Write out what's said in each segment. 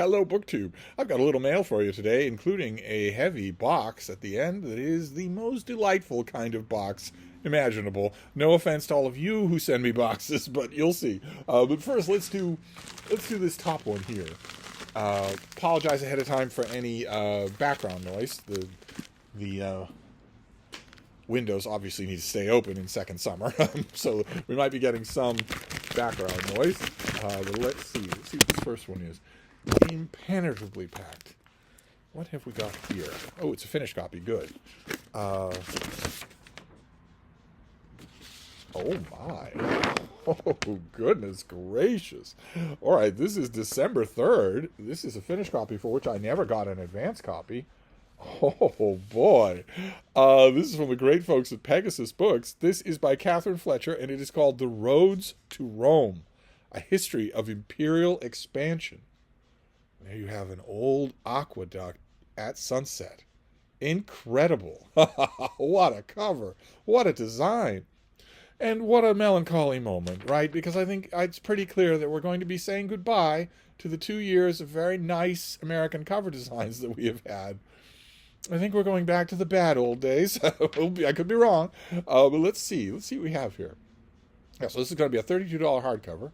Hello, BookTube. I've got a little mail for you today, including a heavy box at the end that is the most delightful kind of box imaginable. No offense to all of you who send me boxes, but you'll see. But first, let's do this top one here. Apologize ahead of time for any background noise. The windows obviously need to stay open in second summer, so we might be getting some background noise. But let's see what this first one is. Impenetrably packed. What have we got here? Oh, it's a finished copy. Good. Oh my. Oh, goodness gracious. All right, this is December 3rd. This is a finished copy for which I never got an advance copy. Oh, boy. This is from the great folks at Pegasus Books. This is by Catherine Fletcher, and it is called The Roads to Rome, A History of Imperial Expansion. There you have an old aqueduct at sunset. Incredible. What a cover. What a design. And what a melancholy moment, right? Because I think it's pretty clear that we're going to be saying goodbye to the 2 years of very nice American cover designs that we have had. I think we're going back to the bad old days. I could be wrong. But let's see. Let's see what we have here. Yeah, so this is going to be a $32 hardcover.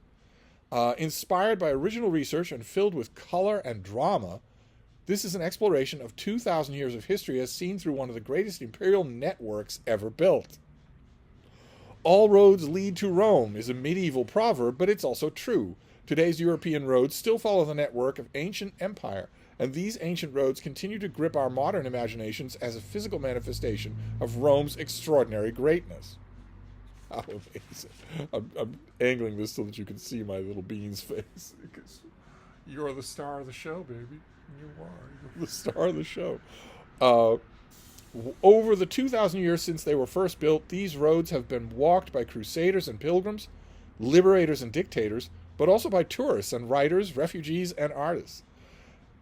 Inspired by original research and filled with color and drama, this is an exploration of 2,000 years of history as seen through one of the greatest imperial networks ever built. All roads lead to Rome is a medieval proverb, but it's also true. Today's European roads still follow the network of ancient empire, and these ancient roads continue to grip our modern imaginations as a physical manifestation of Rome's extraordinary greatness. How amazing. I'm angling this so that you can see my little bean's face. Because you're the star of the show, baby. You are. You're the star of the show. Over the 2,000 years since they were first built, these roads have been walked by crusaders and pilgrims, liberators and dictators, but also by tourists and writers, refugees, and artists.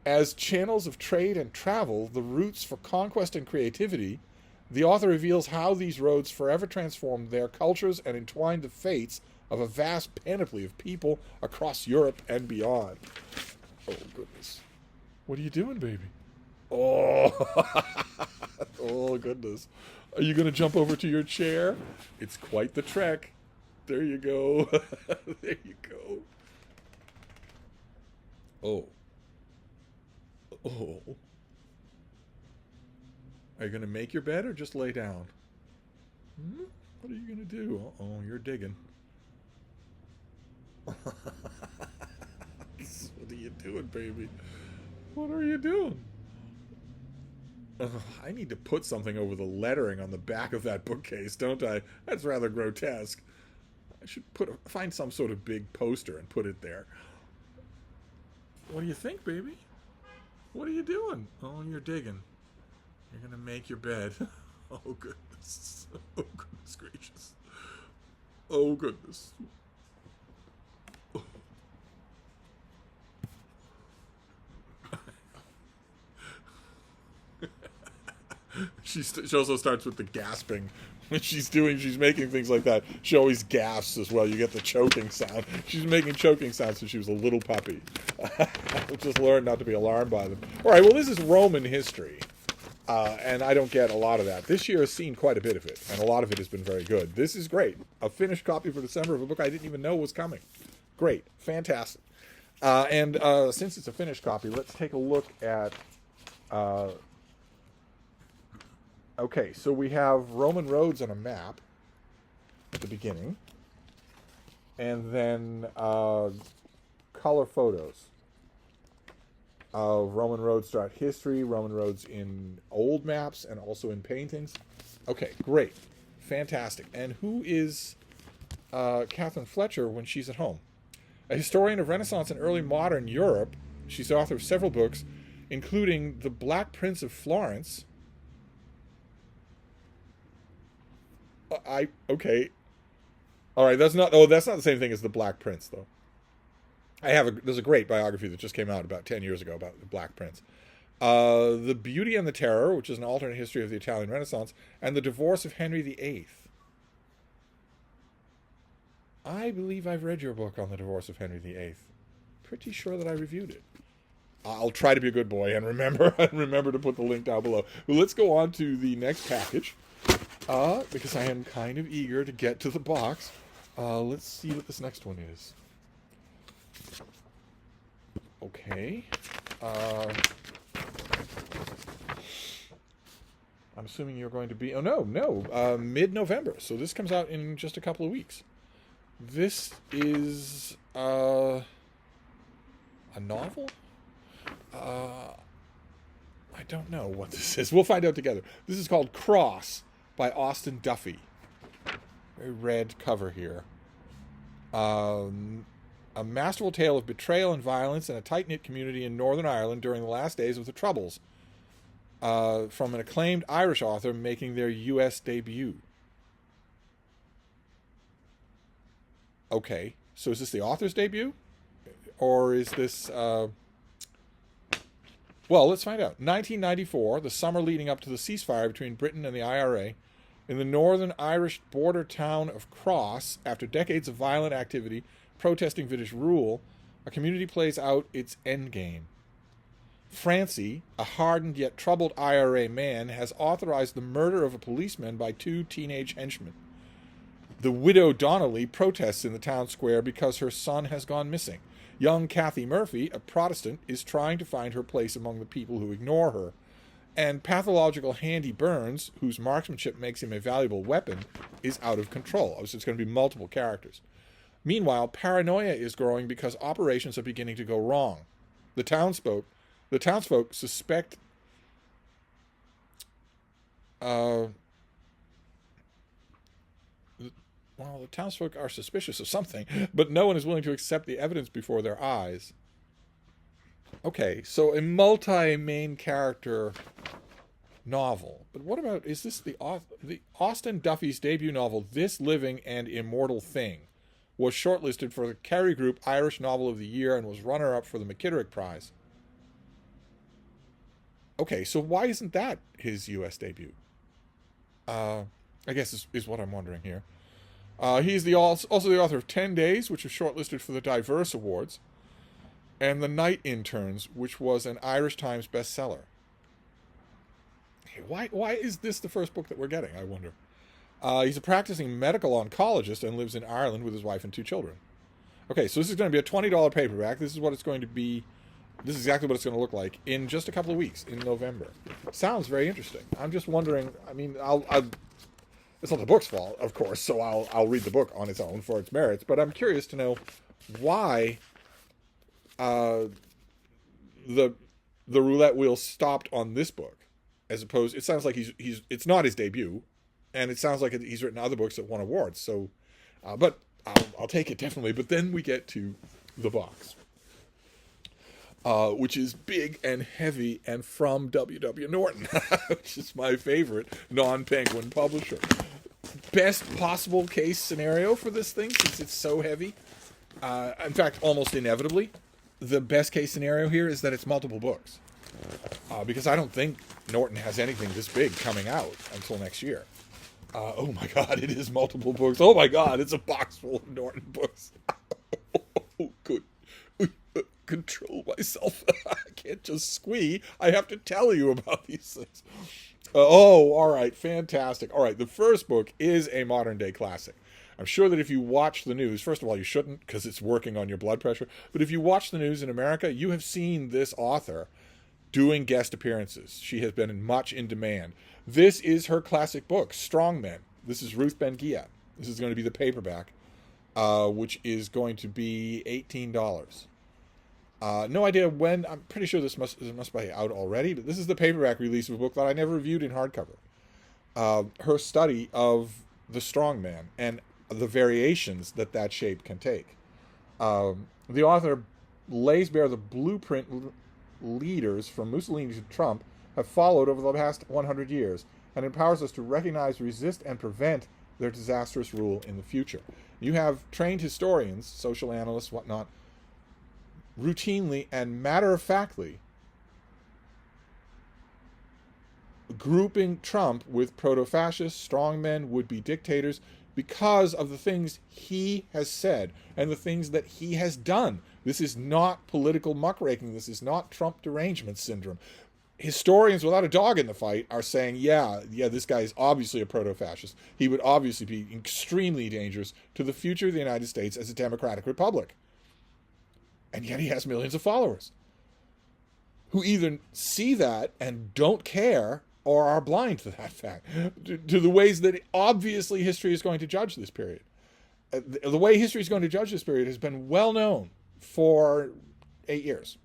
As channels of trade and travel, the routes for conquest and creativity, the author reveals how these roads forever transformed their cultures and entwined the fates of a vast panoply of people across Europe and beyond. Oh, goodness. What are you doing, baby? Oh, oh, goodness. Are you going to jump over to your chair? It's quite the trek. There you go. There you go. Oh. Oh. Are you going to make your bed or just lay down? What are you going to do? Uh-oh, you're digging. What are you doing, baby? What are you doing? I need to put something over the lettering on the back of that bookcase, don't I? That's rather grotesque. I should find some sort of big poster and put it there. What do you think, baby? What are you doing? Oh, you're digging. You're going to make your bed. Oh, goodness. Oh, goodness gracious. Oh, goodness. She also starts with the gasping. When she's making things like that, she always gasps as well. You get the choking sound. She's making choking sounds since she was a little puppy. Just learn not to be alarmed by them. All right, well, this is Roman history. And I don't get a lot of that. This year has seen quite a bit of it, and a lot of it has been very good. This is great. A finished copy for December of a book I didn't even know was coming. Great. Fantastic. And since it's a finished copy, let's take a look at... Okay, so we have Roman roads on a map at the beginning, and then color photos of Roman roads throughout history, Roman roads in old maps, and also in paintings. Okay, great. Fantastic. And who is Catherine Fletcher when she's at home? A historian of Renaissance and early modern Europe, she's the author of several books, including The Black Prince of Florence. Okay. All right, that's not the same thing as The Black Prince, though. There's a great biography that just came out about 10 years ago about the Black Prince. The Beauty and the Terror, which is an alternate history of the Italian Renaissance, and The Divorce of Henry VIII. I believe I've read your book on The Divorce of Henry VIII. Pretty sure that I reviewed it. I'll try to be a good boy and remember to put the link down below. But let's go on to the next package, because I am kind of eager to get to the box. Let's see what this next one is. Okay. I'm assuming you're going to be... Oh, no. Mid-November. So this comes out in just a couple of weeks. This is a novel? I don't know what this is. We'll find out together. This is called Cross by Austin Duffy. Very red cover here. A masterful tale of betrayal and violence in a tight-knit community in Northern Ireland during the last days of the Troubles. From an acclaimed Irish author making their U.S. debut. Okay, so is this the author's debut? Or is this... Well, let's find out. 1994, the summer leading up to the ceasefire between Britain and the IRA, in the northern Irish border town of Cross, after decades of violent activity protesting British rule, a community plays out its endgame. Francie, a hardened yet troubled IRA man, has authorized the murder of a policeman by 2 teenage henchmen. The widow Donnelly protests in the town square because her son has gone missing. Young Kathy Murphy, a Protestant, is trying to find her place among the people who ignore her. And pathological Handy Burns, whose marksmanship makes him a valuable weapon, is out of control. So it's going to be multiple characters. Meanwhile, paranoia is growing because operations are beginning to go wrong. The townsfolk suspect the townsfolk are suspicious of something, but no one is willing to accept the evidence before their eyes. Okay, so a multi-main character novel. But what about, is this the Austin Duffy's debut novel, This Living and Immortal Thing, was shortlisted for the Kerry Group Irish Novel of the Year and was runner-up for the McKitterick Prize. Okay, so why isn't that his U.S. debut? I guess is what I'm wondering here. He's also the author of 10 Days, which was shortlisted for the Diverse Awards, and The Night Interns, which was an Irish Times bestseller. Why is this the first book that we're getting, I wonder? He's a practicing medical oncologist and lives in Ireland with his wife and 2 children. Okay, so this is going to be a $20 paperback. This is what it's going to be. This is exactly what it's going to look like in just a couple of weeks, in November. Sounds very interesting. I'm just wondering, I mean, it's not the book's fault, of course, so I'll read the book on its own for its merits, but I'm curious to know why the roulette wheel stopped on this book, as opposed, it sounds like it's not his debut, and it sounds like he's written other books that won awards, so, but I'll take it definitely. But then we get to the box, which is big and heavy and from W.W. Norton, which is my favorite non-Penguin publisher. Best possible case scenario for this thing, since it's so heavy. In fact, almost inevitably, the best case scenario here is that it's multiple books. Because I don't think Norton has anything this big coming out until next year. Oh my God, it is multiple books. Oh my God, it's a box full of Norton books. Oh, good. Control myself. I can't just squee. I have to tell you about these things. All right, fantastic. All right, the first book is a modern day classic. I'm sure that if you watch the news, first of all, you shouldn't because it's working on your blood pressure. But if you watch the news in America, you have seen this author doing guest appearances. She has been much in demand. This is her classic book, Strong Men. This is Ruth Ben-Ghiat. This is going to be the paperback, which is going to be $18. No idea when. I'm pretty sure this must be out already, but this is the paperback release of a book that I never reviewed in hardcover. Her study of the strong man and the variations that shape can take. The author lays bare the blueprint leaders from Mussolini to Trump have followed over the past 100 years and empowers us to recognize, resist, and prevent their disastrous rule in the future. You have trained historians, social analysts, whatnot, routinely and matter-of-factly grouping Trump with proto-fascists, strongmen, would-be dictators, because of the things he has said and the things that he has done. This is not political muckraking. This is not Trump derangement syndrome. Historians without a dog in the fight are saying, yeah, this guy is obviously a proto-fascist. He would obviously be extremely dangerous to the future of the United States as a democratic republic. And yet he has millions of followers who either see that and don't care or are blind to that fact, to the ways that obviously history is going to judge this period. The way history is going to judge this period has been well known for 8 years.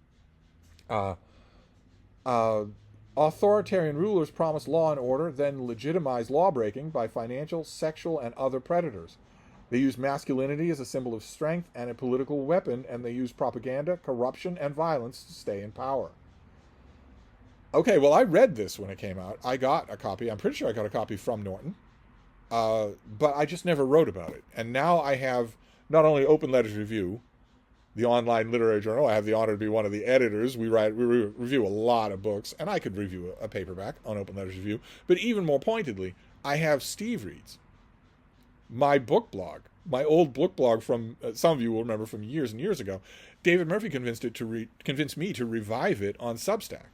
Authoritarian rulers promise law and order, then legitimize lawbreaking by financial, sexual, and other predators. They use masculinity as a symbol of strength and a political weapon, and they use propaganda, corruption, and violence to stay in power. Okay, well, I read this when it came out. I got a copy. I'm pretty sure I got a copy from Norton. But I just never wrote about it. And now I have not only Open Letters Review, the online literary journal. I have the honor to be one of the editors. We review a lot of books, and I could review a paperback on Open Letters Review. But even more pointedly, I have Steve Reads, my book blog, my old book blog from, some of you will remember from years and years ago. David Murphy convinced me to revive it on Substack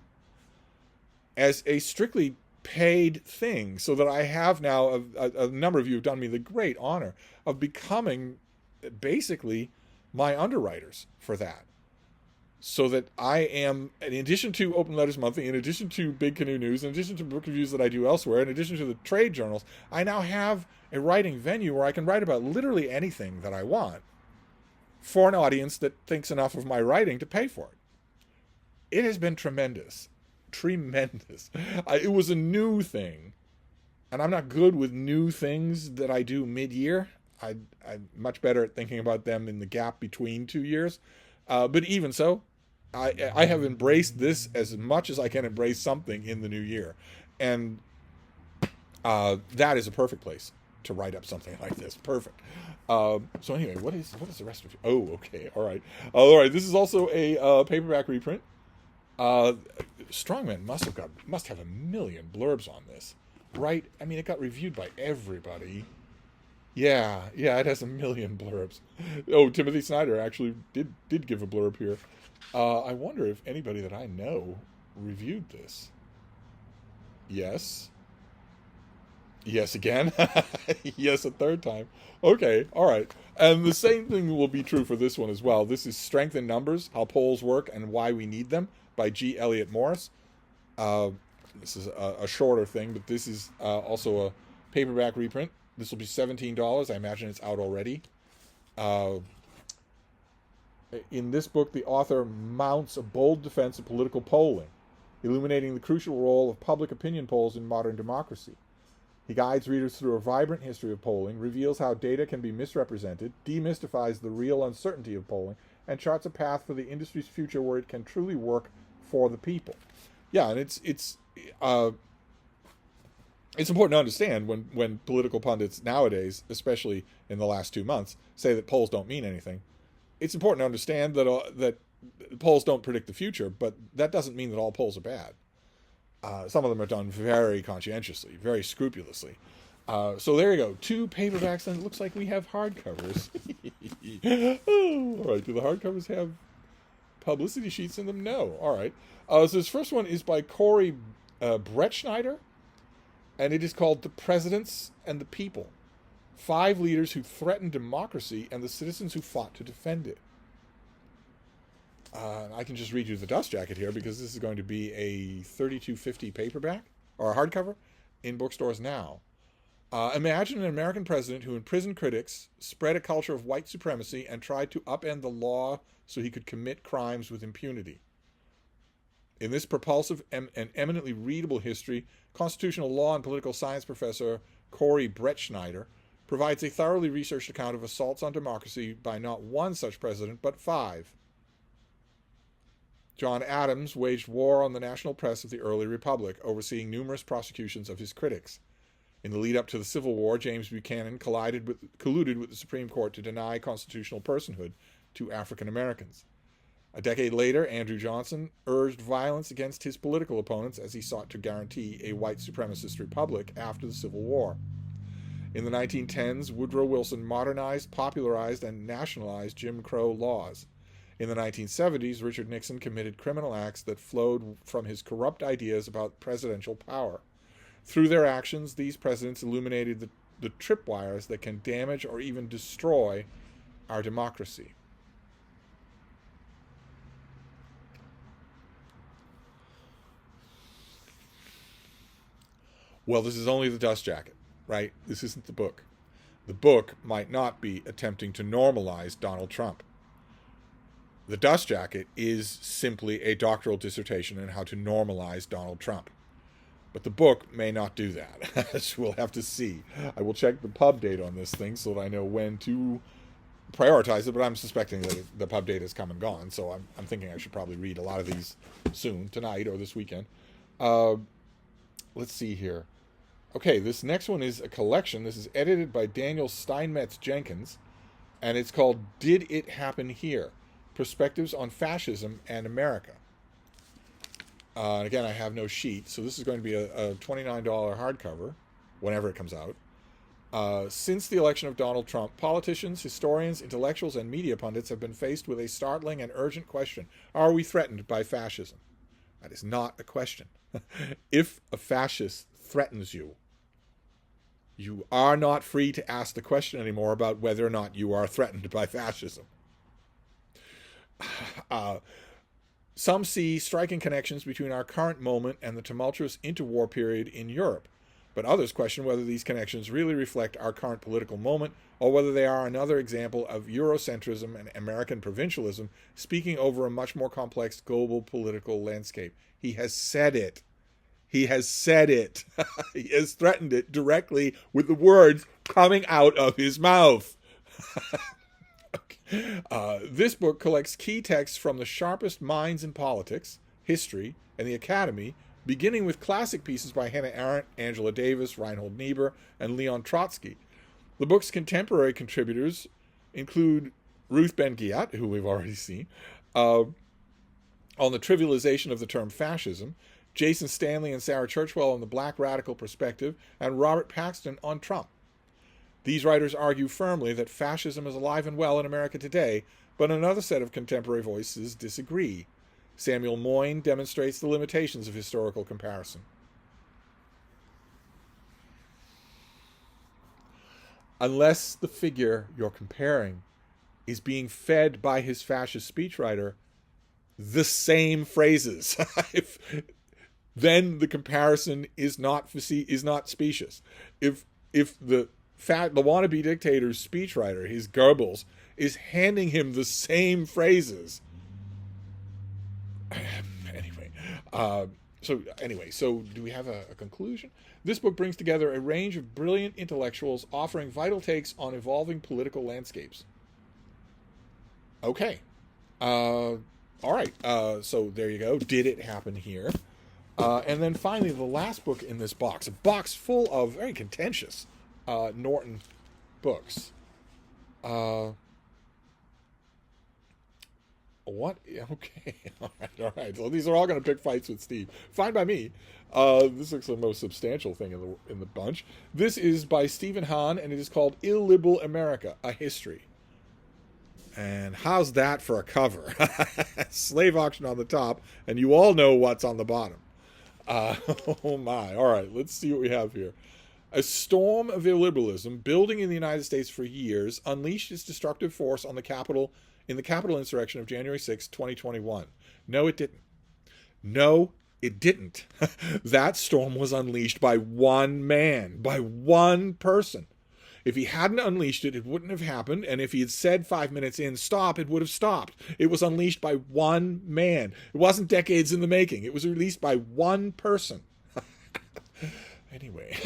as a strictly paid thing, so that I have now, a number of you have done me the great honor of becoming basically my underwriters for that. So that I am, in addition to Open Letters Monthly, in addition to Big Canoe News, in addition to book reviews that I do elsewhere, in addition to the trade journals, I now have a writing venue where I can write about literally anything that I want for an audience that thinks enough of my writing to pay for it. It has been tremendous. Tremendous. It was a new thing, and I'm not good with new things that I do mid-year. I'm much better at thinking about them in the gap between 2 years. But even so, I have embraced this as much as I can embrace something in the new year. And that is a perfect place to write up something like this. Perfect. So anyway, what is the rest of it? Oh, okay. All right. All right. This is also a paperback reprint. Strongman must have a million blurbs on this, right? I mean, it got reviewed by everybody. Yeah, it has a million blurbs. Oh, Timothy Snyder actually did give a blurb here. I wonder if anybody that I know reviewed this. Yes again. Yes, a third time. Okay, all right. And the same thing will be true for this one as well. This is Strength in Numbers, How Polls Work and Why We Need Them by G. Elliott Morris. This is a shorter thing, but this is also a paperback reprint. This will be $17. I imagine it's out already. In this book, the author mounts a bold defense of political polling, illuminating the crucial role of public opinion polls in modern democracy. He guides readers through a vibrant history of polling, reveals how data can be misrepresented, demystifies the real uncertainty of polling, and charts a path for the industry's future where it can truly work for the people. Yeah, and it's important to understand when political pundits nowadays, especially in the last 2 months, say that polls don't mean anything. It's important to understand that polls don't predict the future, but that doesn't mean that all polls are bad. Some of them are done very conscientiously, very scrupulously. So there you go. 2 paperbacks, and it looks like we have hardcovers. Oh, all right, do the hardcovers have publicity sheets in them? No. All right. So this first one is by Corey Brettschneider, and it is called The Presidents and the People: 5 Leaders Who Threatened Democracy and the Citizens Who Fought to Defend It. I can just read you the dust jacket here, because this is going to be a $32.50 paperback, or a hardcover, in bookstores now. Imagine an American president who imprisoned critics, spread a culture of white supremacy, and tried to upend the law so he could commit crimes with impunity. In this propulsive and eminently readable history, constitutional law and political science professor Corey Brettschneider provides a thoroughly researched account of assaults on democracy by not one such president, but 5. John Adams waged war on the national press of the early republic, overseeing numerous prosecutions of his critics. In the lead-up to the Civil War, James Buchanan colluded with the Supreme Court to deny constitutional personhood to African Americans. A decade later, Andrew Johnson urged violence against his political opponents as he sought to guarantee a white supremacist republic after the Civil War. In the 1910s, Woodrow Wilson modernized, popularized, and nationalized Jim Crow laws. In the 1970s, Richard Nixon committed criminal acts that flowed from his corrupt ideas about presidential power. Through their actions, these presidents illuminated the tripwires that can damage or even destroy our democracy. Well, this is only the dust jacket, right? This isn't the book. The book might not be attempting to normalize Donald Trump. The dust jacket is simply a doctoral dissertation on how to normalize Donald Trump. But the book may not do that. As we'll have to see. I will check the pub date on this thing so that I know when to prioritize it, but I'm suspecting that the pub date has come and gone, so I'm thinking I should probably read a lot of these soon, tonight or this weekend. Let's see here. Okay, this next one is a collection. This is edited by Daniel Steinmetz Jenkins, and it's called Did It Happen Here? Perspectives on Fascism and America. And again, I have no sheet, so this is going to be a $29 hardcover whenever it comes out. Since the election of Donald Trump, politicians, historians, intellectuals, and media pundits have been faced with a startling and urgent question. Are we threatened by fascism? That is not a question. If a fascist threatens you, you are not free to ask the question anymore about whether or not you are threatened by fascism. Some see striking connections between our current moment and the tumultuous interwar period in Europe, but others question whether these connections really reflect our current political moment or whether they are another example of Eurocentrism and American provincialism speaking over a much more complex global political landscape. He has said it. He has said it. He has threatened it directly with the words coming out of his mouth. This book collects key texts from the sharpest minds in politics, history, and the academy, beginning with classic pieces by Hannah Arendt, Angela Davis, Reinhold Niebuhr, and Leon Trotsky. The book's contemporary contributors include Ruth Ben-Ghiat, who we've already seen, on the trivialization of the term fascism, Jason Stanley and Sarah Churchwell on the black radical perspective, and Robert Paxton on Trump. These writers argue firmly that fascism is alive and well in America today, but another set of contemporary voices disagree. Samuel Moyn demonstrates the limitations of historical comparison. Unless the figure you're comparing is being fed by his fascist speechwriter the same phrases, then the comparison is not specious. If the wannabe dictator's speechwriter, his Goebbels, is handing him the same phrases. So do we have a conclusion? This book brings together a range of brilliant intellectuals offering vital takes on evolving political landscapes. Okay. All right. So there you go. Did it happen here? And then finally, the last book in this box, a box full of very contentious Norton books. What? Okay. All right. So these are all going to pick fights with Steve. Fine by me. This looks the most substantial thing in the bunch. This is by Stephen Hahn, and it is called Illiberal America, A History. And how's that for a cover? Slave auction on the top, and you all know what's on the bottom. Oh my. All right, let's see what we have here. A storm of illiberalism building in the United States for years unleashed its destructive force on the Capitol in the Capitol insurrection of January 6, 2021. No, it didn't. No, it didn't. That storm was unleashed by one man, by one person. If he hadn't unleashed it, it wouldn't have happened, and if he had said 5 minutes in, stop, it would have stopped. It was unleashed by one man. It wasn't decades in the making. It was released by one person. Anyway,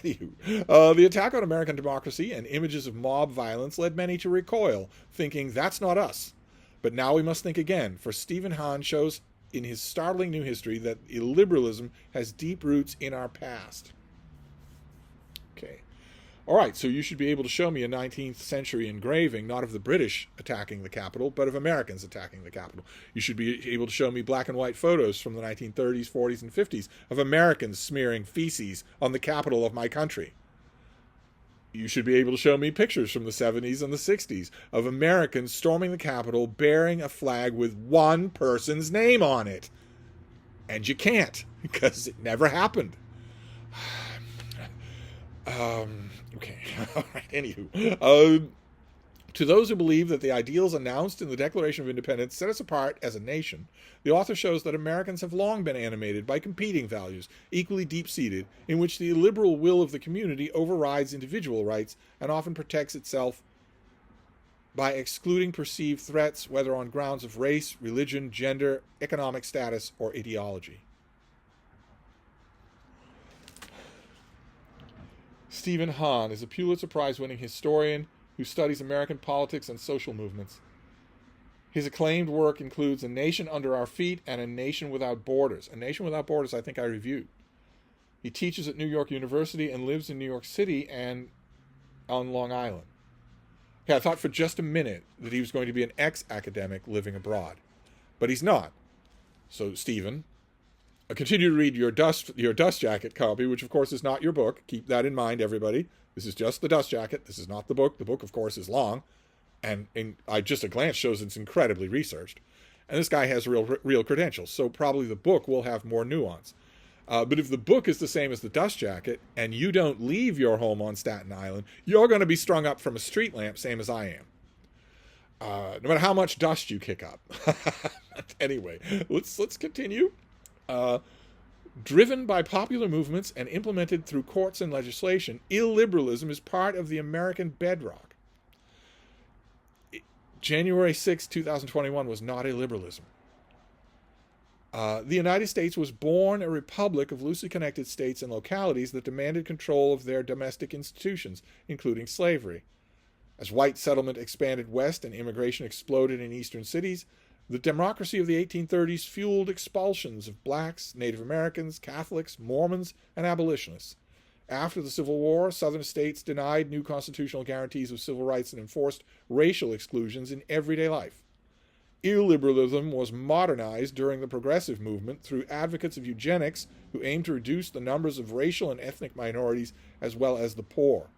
the attack on American democracy and images of mob violence led many to recoil, thinking, that's not us. But now we must think again, for Stephen Hahn shows in his startling new history that illiberalism has deep roots in our past. Okay. All right, so you should be able to show me a 19th century engraving, not of the British attacking the Capitol, but of Americans attacking the Capitol. You should be able to show me black and white photos from the 1930s, 40s, and 50s of Americans smearing feces on the Capitol of my country. You should be able to show me pictures from the 70s and the 60s of Americans storming the Capitol bearing a flag with one person's name on it. And you can't, because it never happened. Okay. All right. Anywho. To those who believe that the ideals announced in the Declaration of Independence set us apart as a nation, the author shows that Americans have long been animated by competing values, equally deep-seated, in which the illiberal will of the community overrides individual rights and often protects itself by excluding perceived threats, whether on grounds of race, religion, gender, economic status, or ideology. Stephen Hahn is a Pulitzer Prize-winning historian who studies American politics and social movements. His acclaimed work includes A Nation Under Our Feet and A Nation Without Borders. A Nation Without Borders I think I reviewed. He teaches at New York University and lives in New York City and on Long Island. Yeah, I thought for just a minute that he was going to be an ex-academic living abroad. But he's not. So, Stephen, continue to read your Dust Jacket copy, which of course is not your book. Keep that in mind, everybody. This is just the Dust Jacket. This is not the book. The book, of course, is long. And just a glance shows it's incredibly researched. And this guy has real credentials. So probably the book will have more nuance. But if the book is the same as the Dust Jacket, and you don't leave your home on Staten Island, you're going to be strung up from a street lamp, same as I am. No matter how much dust you kick up. Anyway, let's continue. Driven by popular movements and implemented through courts and legislation, illiberalism is part of the American bedrock. January 6, 2021 was not illiberalism. The United States was born a republic of loosely connected states and localities that demanded control of their domestic institutions, including slavery. As white settlement expanded west and immigration exploded in eastern cities, the democracy of the 1830s fueled expulsions of blacks, Native Americans, Catholics, Mormons, and abolitionists. After the Civil War, Southern states denied new constitutional guarantees of civil rights and enforced racial exclusions in everyday life. Illiberalism was modernized during the progressive movement through advocates of eugenics who aimed to reduce the numbers of racial and ethnic minorities as well as the poor.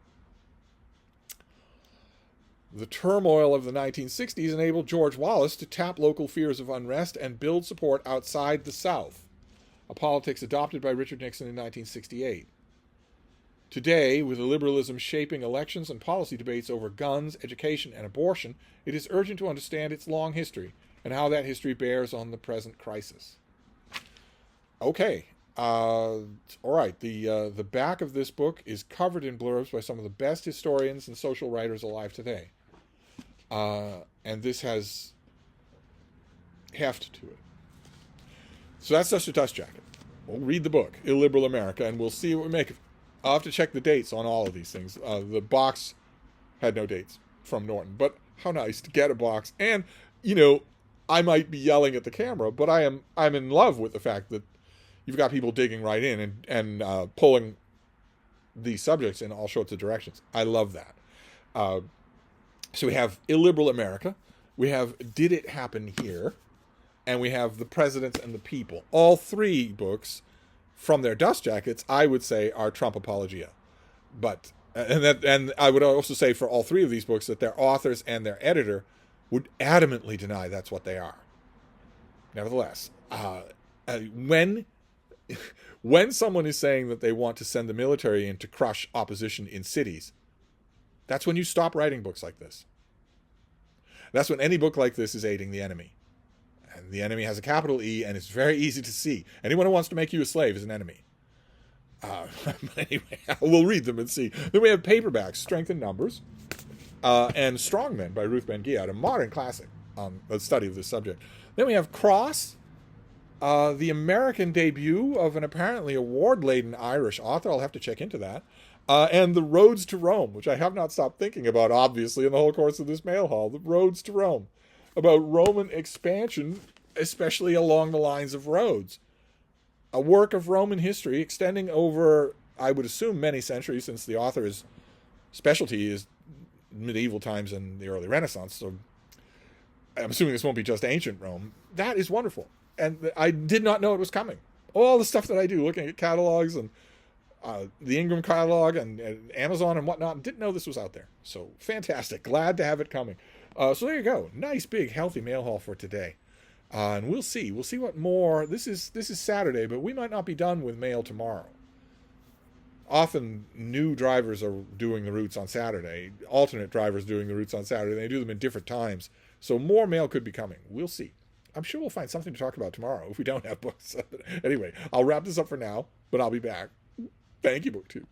The turmoil of the 1960s enabled George Wallace to tap local fears of unrest and build support outside the South, a politics adopted by Richard Nixon in 1968. Today, with illiberalism shaping elections and policy debates over guns, education, and abortion, it is urgent to understand its long history and how that history bears on the present crisis. Okay, all right. The back of this book is covered in blurbs by some of the best historians and social writers alive today. And this has heft to it. So that's just a Dust Jacket. We'll read the book, Illiberal America, and we'll see what we make of it. I'll have to check the dates on all of these things. The box had no dates from Norton, but how nice to get a box. And, I might be yelling at the camera, but I'm in love with the fact that you've got people digging right in and pulling these subjects in all sorts of directions. I love that. So we have Illiberal America, we have Did It Happen Here, and we have The Presidents and the People. All three books, from their Dust Jackets, I would say are Trump apologia. But and I would also say for all three of these books that their authors and their editor would adamantly deny that's what they are. Nevertheless, when someone is saying that they want to send the military in to crush opposition in cities, that's when you stop writing books like this. That's when any book like this is aiding the enemy. And the enemy has a capital E, and it's very easy to see. Anyone who wants to make you a slave is an enemy. Anyway, we'll read them and see. Then we have paperbacks, Strength in Numbers, and Strongmen by Ruth Ben-Ghiat, a modern classic a study of this subject. Then we have Cross, the American debut of an apparently award-laden Irish author. I'll have to check into that. And The Roads to Rome, which I have not stopped thinking about, obviously, in the whole course of this mail haul. The Roads to Rome, about Roman expansion, especially along the lines of roads. A work of Roman history extending over, I would assume, many centuries, since the author's specialty is medieval times and the early Renaissance. So I'm assuming this won't be just ancient Rome. That is wonderful. And I did not know it was coming. All the stuff that I do, looking at catalogs, and the Ingram catalog and Amazon and whatnot. Didn't know this was out there. So fantastic. Glad to have it coming. So there you go. Nice, big, healthy mail haul for today. And we'll see. We'll see what more. This is Saturday, but we might not be done with mail tomorrow. Often new drivers are doing the routes on Saturday. Alternate drivers doing the routes on Saturday. They do them in different times. So more mail could be coming. We'll see. I'm sure we'll find something to talk about tomorrow if we don't have books. Anyway, I'll wrap this up for now, but I'll be back. Thank you, BookTube.